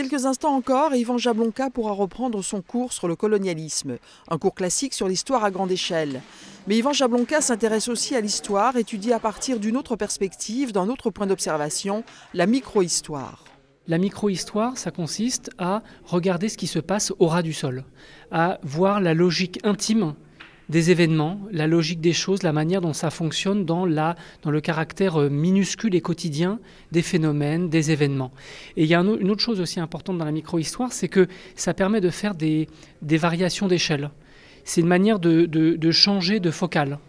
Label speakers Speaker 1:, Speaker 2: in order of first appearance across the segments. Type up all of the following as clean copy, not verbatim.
Speaker 1: Quelques instants encore et Yvan Jablonka pourra reprendre son cours sur le colonialisme, un cours classique sur l'histoire à grande échelle. Mais Yvan Jablonka s'intéresse aussi à l'histoire, étudiée à partir d'une autre perspective, d'un autre point d'observation, la micro-histoire.
Speaker 2: La micro-histoire, ça consiste à regarder ce qui se passe au ras du sol, à voir la logique intime des événements, la logique des choses, la manière dont ça fonctionne dans le caractère minuscule et quotidien des phénomènes, des événements. Et il y a une autre chose aussi importante dans la micro-histoire, c'est que ça permet de faire des variations d'échelle. C'est une manière de changer de focale.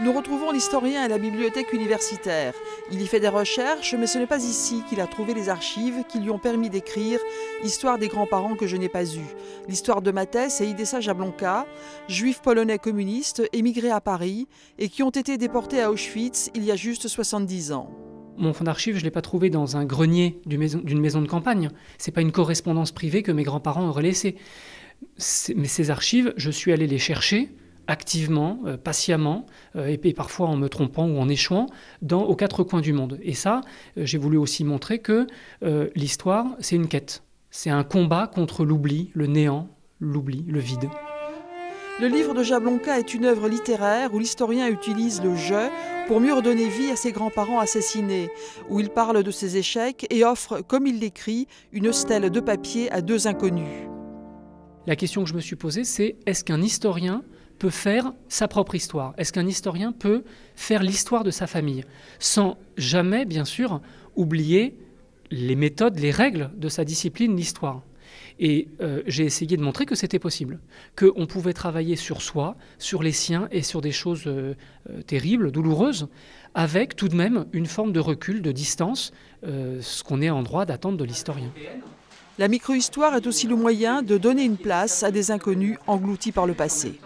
Speaker 1: Nous retrouvons l'historien à la bibliothèque universitaire. Il y fait des recherches, mais ce n'est pas ici qu'il a trouvé les archives qui lui ont permis d'écrire « Histoire des grands-parents que je n'ai pas eus ». L'histoire de Matès et Idessa Jablonka, juifs polonais communistes émigrés à Paris et qui ont été déportés à Auschwitz il y a juste 70 ans.
Speaker 2: Mon fonds d'archives, je ne l'ai pas trouvé dans un grenier d'une maison de campagne. Ce n'est pas une correspondance privée que mes grands-parents auraient laissée. Mais ces archives, je suis allé les chercher activement, patiemment, et parfois en me trompant ou en échouant, aux quatre coins du monde. Et ça, j'ai voulu aussi montrer que l'histoire, c'est une quête. C'est un combat contre l'oubli, le néant, l'oubli, le vide.
Speaker 1: Le livre de Jablonka est une œuvre littéraire où l'historien utilise le « je » pour mieux redonner vie à ses grands-parents assassinés, où il parle de ses échecs et offre, comme il l'écrit, une stèle de papier à deux inconnus.
Speaker 2: La question que je me suis posée, c'est est-ce qu'un historien peut faire sa propre histoire? Est-ce qu'un historien peut faire l'histoire de sa famille sans jamais, bien sûr, oublier les méthodes, les règles de sa discipline, l'histoire? Et j'ai essayé de montrer que c'était possible, qu'on pouvait travailler sur soi, sur les siens et sur des choses terribles, douloureuses, avec tout de même une forme de recul, de distance, ce qu'on est en droit d'attendre de l'historien.
Speaker 1: La micro-histoire est aussi le moyen de donner une place à des inconnus engloutis par le passé.